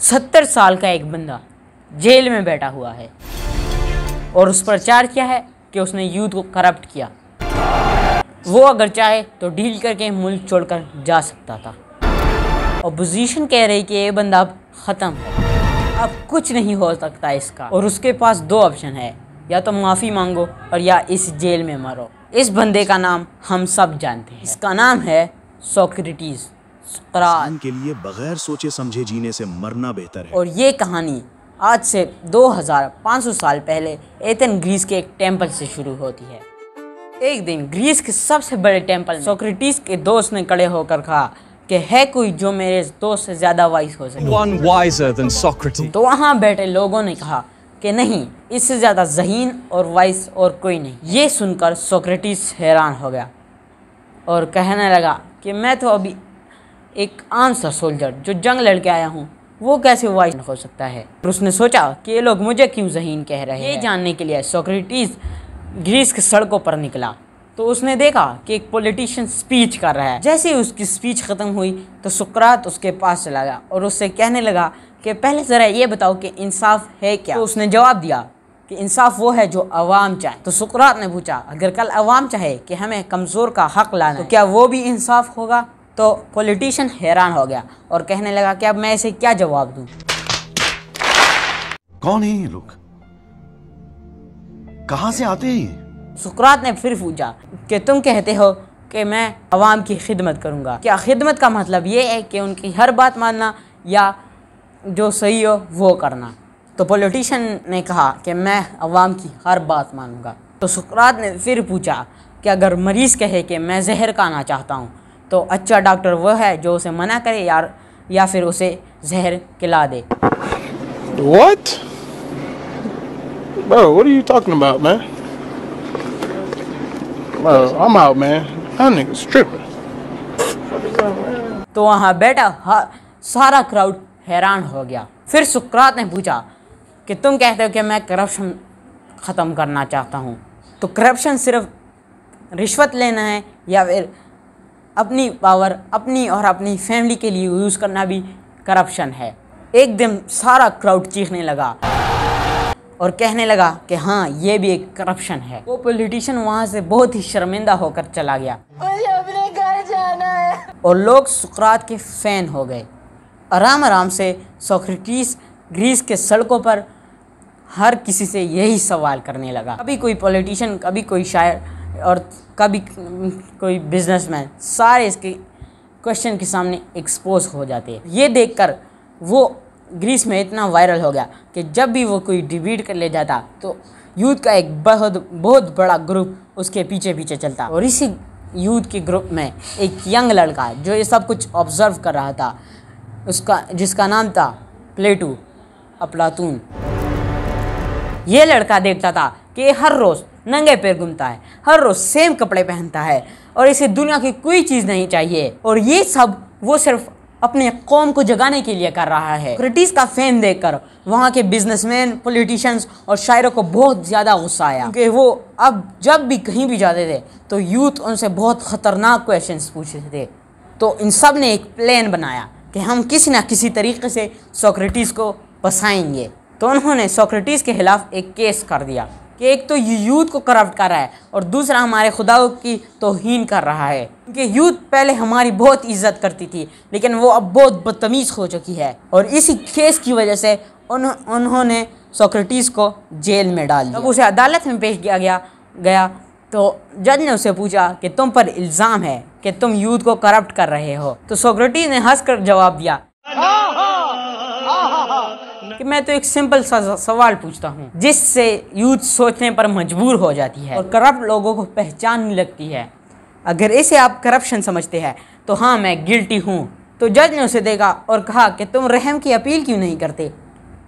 70 साल का एक बंदा जेल में बैठा हुआ है और उस पर चार्ज किया है कि उसने यूथ को करप्ट किया। वो अगर चाहे तो डील करके मुल्क छोड़कर जा सकता था। अपोजिशन कह रही कि ये बंदा अब ख़त्म है, अब कुछ नहीं हो सकता इसका, और उसके पास दो ऑप्शन है, या तो माफ़ी मांगो और या इस जेल में मरो। इस बंदे का नाम हम सब जानते हैं, इसका नाम है सोक्रेटिस, सुकरात। के लिए बगैर सोचे समझे जीने से मरना बेहतर है। और ये कहानी आज से 2500 साल पहले एथेंस ग्रीस के एक टेम्पल से शुरू होती है। एक दिन ग्रीस के सबसे बड़े टेम्पल में सोक्रेटिस के दोस्त ने खड़े होकर कहा कि है कोई जो मेरे दोस्त से ज्यादा वाइज हो सके। One wiser than Socrates. तो वहाँ बैठे लोगों ने कहा कि नहीं, इससे ज्यादा ज़हीन और वाइज और कोई नहीं। ये सुनकर सोक्रेटिस हैरान हो गया और कहने लगा कि मैं तो अभी एक आम सा सोल्जर जो जंग लड़के आया हूँ, वो कैसे वाइज हो सकता है। और उसने सोचा कि ये लोग मुझे क्यों ज़हीन कह रहे हैं। ये जानने के लिए सोक्रेटिस ग्रीस की सड़कों पर निकला तो उसने देखा कि एक पॉलिटिशियन स्पीच कर रहा है। जैसे ही उसकी स्पीच ख़त्म हुई तो सुकरात उसके पास चला गया और उससे कहने लगा कि पहले ज़रा ये बताओ कि इंसाफ है क्या। तो उसने जवाब दिया कि इंसाफ वो है जो अवाम चाहे। तो सुकरात ने पूछा, अगर कल अवाम चाहे कि हमें कमज़ोर का हक़ लाना तो क्या वो भी इंसाफ होगा। तो पॉलिटिशियन हैरान हो गया और कहने लगा कि अब मैं इसे क्या जवाब दूँ। कौन है ये लोग, कहाँ से आते हैं? सुकरात ने फिर पूछा कि तुम कहते हो कि मैं अवाम की खिदमत करूँगा, क्या खिदमत का मतलब ये है कि उनकी हर बात मानना या जो सही हो वो करना। तो पॉलिटिशियन ने कहा कि मैं अवाम की हर बात मानूंगा। तो सुकरात ने फिर पूछा कि अगर मरीज़ कहे कि मैं जहर खाना चाहता हूँ तो अच्छा डॉक्टर वो है जो उसे मना करे या फिर उसे जहर खिला दे। What? Bro, what are you talking about, man? Bro, I'm out, man. That nigga's tripping. तो वहाँ बैठा सारा क्राउड हैरान हो गया। फिर सुकरात ने पूछा कि तुम कहते हो कि मैं करप्शन ख़त्म करना चाहता हूँ, तो करप्शन सिर्फ रिश्वत लेना है या फिर अपनी पावर अपनी और अपनी फैमिली के लिए यूज़ करना भी करप्शन है। एकदम सारा क्राउड चीखने लगा और कहने लगा कि हाँ, ये भी एक करप्शन है। वो पॉलिटिशियन वहाँ से बहुत ही शर्मिंदा होकर चला गया। मुझे अपने घर जाना है। और लोग सुकरात के फ़ैन हो गए। आराम आराम से सोक्रेटिस ग्रीस के सड़कों पर हर किसी से यही सवाल करने लगा। कभी कोई पॉलिटिशियन, कभी कोई शायर और कभी कोई बिजनेसमैन, सारे इसके क्वेश्चन के सामने एक्सपोज हो जाते हैं। ये देखकर वो ग्रीस में इतना वायरल हो गया कि जब भी वो कोई डिबेट कर ले जाता तो यूथ का एक बहुत बड़ा ग्रुप उसके पीछे पीछे चलता। और इसी यूथ के ग्रुप में एक यंग लड़का जो ये सब कुछ ऑब्जर्व कर रहा था, जिसका नाम था प्लेटू, अफलातून। ये लड़का देखता था कि हर रोज़ नंगे पैर घूमता है, हर रोज़ सेम कपड़े पहनता है और इसे दुनिया की कोई चीज़ नहीं चाहिए, और ये सब वो सिर्फ अपने कौम को जगाने के लिए कर रहा है। सोक्रेटिस का फेम देखकर वहाँ के बिजनेसमैन, पॉलिटिशियंस और शायरों को बहुत ज़्यादा गुस्सा आया, क्योंकि वो अब जब भी कहीं भी जाते थे तो यूथ उनसे बहुत ख़तरनाक क्वेश्चंस पूछते थे। तो इन सब ने एक प्लान बनाया कि हम किसी न किसी तरीके से सोक्रेटिस को फंसाएंगे। तो उन्होंने सोक्रेटिस के खिलाफ एक केस कर दिया कि एक तो ये यूथ को करप्ट कर रहा है और दूसरा हमारे खुदाओं की तौहीन कर रहा है। क्योंकि यूथ पहले हमारी बहुत इज्जत करती थी लेकिन वो अब बहुत बदतमीज़ हो चुकी है, और इसी केस की वजह से उन्होंने सोक्रेटिस को जेल में डाल दिया। तब उसे अदालत में पेश किया गया तो जज ने उसे पूछा कि तुम पर इल्ज़ाम है कि तुम यूथ को करप्ट कर रहे हो। तो सोक्रेटिस ने हंसकर जवाब दिया कि मैं तो एक सिंपल सा सवाल पूछता हूँ जिससे यूथ सोचने पर मजबूर हो जाती है और करप्ट लोगों को पहचानने लगती है। अगर इसे आप करप्शन समझते हैं तो हाँ, मैं गिल्टी हूँ। तो जज ने उसे देखा और कहा कि तुम रहम की अपील क्यों नहीं करते।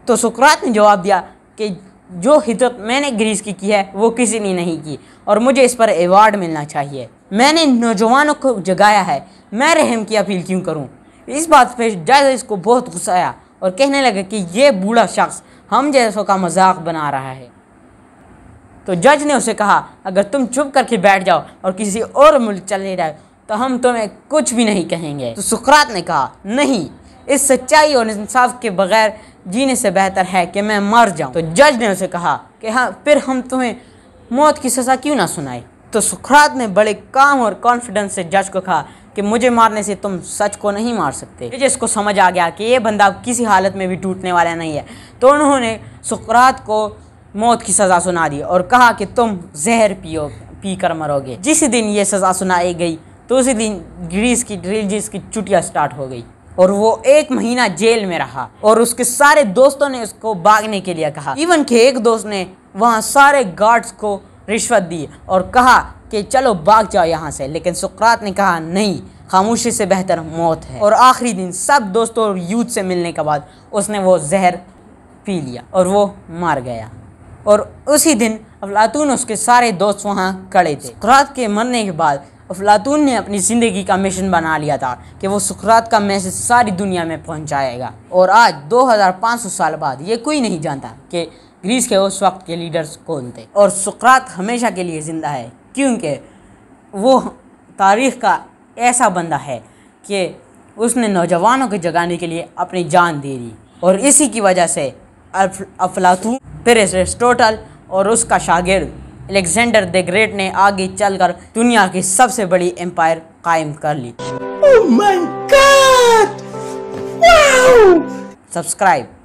तो सुकरात ने जवाब दिया कि जो हिदत मैंने ग्रीस की है वो किसी ने नहीं की और मुझे इस पर अवार्ड मिलना चाहिए। मैंने नौजवानों को जगाया है, मैं रहम की अपील क्यों करूँ। इस बात पर जज इसको बहुत गुस्सा आया और कहने लगे कि ये बूढ़ा शख्स हम जैसों का मजाक बना रहा है। तो जज ने उसे कहा, अगर तुम चुप करके बैठ जाओ और किसी और मुल्क चले जाओ तो हम तुम्हें कुछ भी नहीं कहेंगे। तो सुकरात ने कहा, नहीं, इस सच्चाई और इंसाफ के बगैर जीने से बेहतर है कि मैं मर जाऊं। तो जज ने उसे कहा कि हाँ, फिर हम तुम्हें मौत की सज़ा क्यों ना सुनाए। तो सुकरात ने बड़े काम और कॉन्फिडेंस से जज को कहा कि मुझे मारने से तुम सच को नहीं मार सकते। जज को समझ आ गया कि ये बंदा किसी हालत में भी टूटने वाला नहीं है, तो उन्होंने सुकरात को मौत की सज़ा सुना दी और कहा कि तुम जहर पी कर मरोगे। जिस दिन ये सज़ा सुनाई गई तो उसी दिन ग्रीस की रिलीजियस की छुट्टियाँ स्टार्ट हो गई और वो 1 महीना जेल में रहा और उसके सारे दोस्तों ने उसको भागने के लिए कहा। इवन के एक दोस्त ने वहाँ सारे गार्ड्स को रिश्वत दी और कहा कि चलो भाग जाओ यहाँ से, लेकिन सुकरात ने कहा नहीं, खामोशी से बेहतर मौत है। और आखिरी दिन सब दोस्तों और यूथ से मिलने के बाद उसने वो जहर पी लिया और वो मर गया। और उसी दिन अफलातून उसके सारे दोस्त वहाँ खड़े थे। सुकरात के मरने के बाद अफलातून ने अपनी ज़िंदगी का मिशन बना लिया था कि वो सुकरात का मैसेज सारी दुनिया में पहुँचाएगा। और आज 2500 साल बाद ये कोई नहीं जानता कि ग्रीस के उस वक्त के लीडर्स कौन थे। और सुकरात हमेशा के लिए ज़िंदा है क्योंकि वो तारीख़ का ऐसा बंदा है कि उसने नौजवानों को जगाने के लिए अपनी जान दे दी। और इसी की वजह से अफलातून, फिर एरिस्टोटल और उसका शागिर्द अलेक्जेंडर द ग्रेट ने आगे चलकर दुनिया की सबसे बड़ी एम्पायर कायम कर ली। Oh my God! Wow! Subscribe.